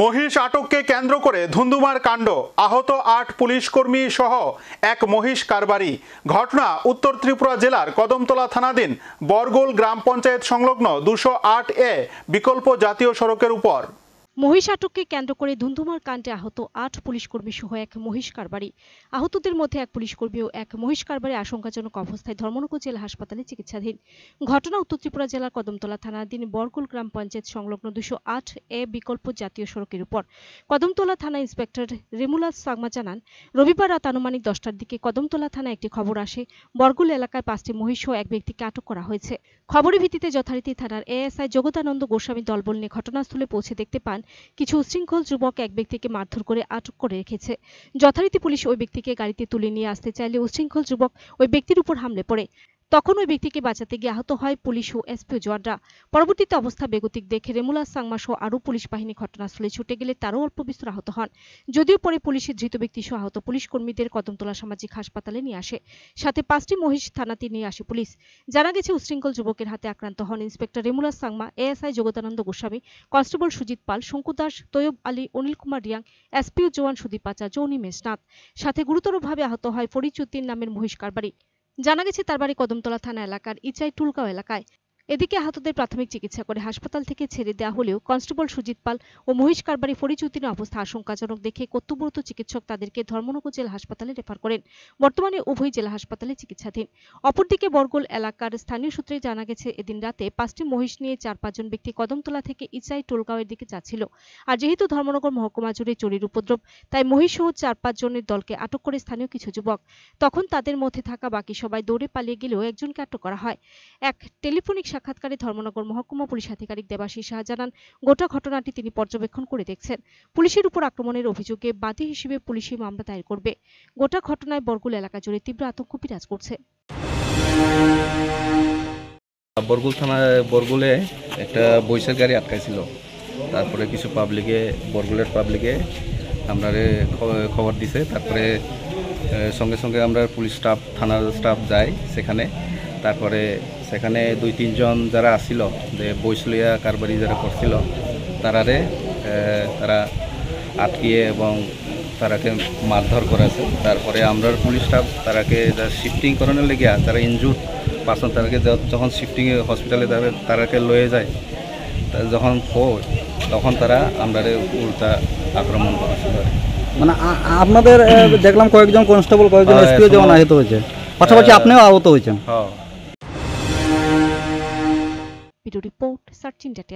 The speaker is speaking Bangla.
মহিষ আটককে কেন্দ্র করে ধুন্ধুমার কাণ্ড, আহত ৮ পুলিশ কর্মী সহ এক মহিষ কারবারি। ঘটনা উত্তর ত্রিপুরা জেলার কদমতলা থানাধীন বরগোল গ্রাম পঞ্চায়েত সংলগ্ন ২০৮ বিকল্প জাতীয় সড়কের উপর। মহিষ আটককে কেন্দ্র করে ধুন্ধুমার কাণ্ডে আহত ৮ পুলিশ কর্মী সহ এক মহিষ কারবারি। আহতদের মধ্যে এক পুলিশ কর্মী ও এক মহিষ কারবারি আশঙ্কাজনক অবস্থায় ধর্মনগর জেলা হাসপাতালে চিকিৎসাধীন। ঘটনা উত্তর ত্রিপুরা জেলার কদমতলা থানাধীন বরগোল গ্রাম পঞ্চায়েত সংলগ্ন ২০৮ বিকল্প জাতীয় সড়কের উপর। কদমতলা থানা ইন্সপেক্টর রেমুলাস সাংমা জানান, রবিবার রাত আনুমানিক ১০টার দিকে কদমতলা থানায় একটি খবর আসে, বরগোল এলাকায় ৫টি মহিষ সহ এক ব্যক্তিকে আটক করা হয়েছে। খবরের ভিত্তিতে যথারীতি থানার এএসআই জগদানন্দ গোস্বামী দলবল নিয়ে ঘটনাস্থলে পৌঁছে দেখতে পান কিছু উচ্ছৃঙ্খল যুবক এক ব্যক্তিকে মারধর করে আটক করে রেখেছে। যথারীতি পুলিশ ওই ব্যক্তিকে গাড়িতে তুলে নিয়ে আসতে চাইলে উচ্ছৃঙ্খল যুবক ওই ব্যক্তির উপর হামলে পড়ে। তখন ওই ব্যক্তিকে বাঁচাতে গিয়ে আহত হয় পুলিশ ও এসপিও জওয়ানরা। পরবর্তীতে অবস্থা বেগতিক দেখে রেমুলাস সাংমা সহ আরও পুলিশ বাহিনী ঘটনাস্থলে ছুটে গেলে তারও অল্প বিস্তর আহত হন। যদিও পরে পুলিশের ধৃত ব্যক্তি সহ আহত পুলিশ কর্মীদের কদমতলা সামাজিক হাসপাতালে নিয়ে আসে। সাথে ৫টি মহিষ থানাতে নিয়ে আসে পুলিশ। জানা গেছে, উচ্ছৃঙ্খল যুবকের হাতে আক্রান্ত হন inspector Remulus Sangma, ASI Jagadananda Goswami, constable Sujit Pal, Shanku Das, Taiyab Ali, Anil Kumar Reang, SPO jawan Sudip Acharya, Meshnath. সাথে গুরুতরভাবে আহত হয় ফরিদউদ্দিন নামের মহিষ কারবারি। জানা গেছে, তার বাড়ি কদমতলা থানা এলাকার ইচাই টুলগাঁও এলাকায়। এদিকে আহতদের প্রাথমিক চিকিৎসা করে হাসপাতাল থেকে ছেড়ে দেওয়া হলেও কনস্টেবল সুজিত পাল ও মহিষ কারবারি ফরিদউদ্দিনের অবস্থা আশঙ্কাজনক দেখে কর্তব্যরত চিকিৎসক তাদেরকে ধর্মনগর জেলা হাসপাতালে রেফার করেন। বর্তমানে উভয় জেলা হাসপাতালে চিকিৎসাধীন। অপরদিকে বরগোল এলাকার স্থানীয় সূত্রে জানা গেছে, এদিন রাতে ৫টি মহিষ নিয়ে ৪-৫ জন ব্যক্তি কদমতলা থেকে ইচাই টোলগাঁওয়ের দিকে যাচ্ছিল। আর যেহেতু ধর্মনগর মহকুমা জুড়ে চোরের উপদ্রব, তাই মহিষ সহ ৪-৫ জনের দলকে আটক করে স্থানীয় কিছু যুবক। তখন তাদের মধ্যে থাকা বাকি সবাই দৌড়ে পালিয়ে গেলেও একজনকে আটক করা হয়। এক টেলিফোনিক সাক্ষাৎকারে ধর্মনগর মহকুমা পুলিশ আধিকারিক দেবাশিস সাহা জানান, গোটা ঘটনাটি তিনি পর্যবেক্ষণ করে দেখছেন। পুলিশের উপর আক্রমণের অভিযোগে বাদী হিসেবে পুলিশি মামলা দায়ের করবে। গোটা ঘটনায় বরগোল এলাকা জুড়ে তীব্র আতঙ্ক বিরাজ করছে। বরগোল থানায় বরগোলে একটা বৈশের গাড়ি আটকাইছিল। তারপরে কিছু বরগোলের পাবলিকে আমরা খবর দিছে। তারপরে সঙ্গে সঙ্গে আমরা পুলিশ স্টাফ, থানার স্টাফ যায় সেখানে। তারপরে সেখানে ২-৩ জন যারা আসছিল, যে বৈশলিয়া কারবারি যারা করছিল, তারা আটকিয়ে এবং তারাকে মারধর করেছে। তারপরে আমরা পুলিশ স্টাফ তারাকে শিফটিং করানোর লেগে, তারা ইনজুর্ড পার্সন, তারাকে যখন শিফটিং হসপিটালে তারাকে লয়ে যায়, যখন তখন তারা আমরা উল্টা আক্রমণ করেছিল। মানে আপনাদের দেখলাম কয়েকজন কনস্টেবল, কয়েকজন এসপিও যেমন আহত হয়েছে, পাশাপাশি আপনিও আহত হয়েছেন। Video report search India.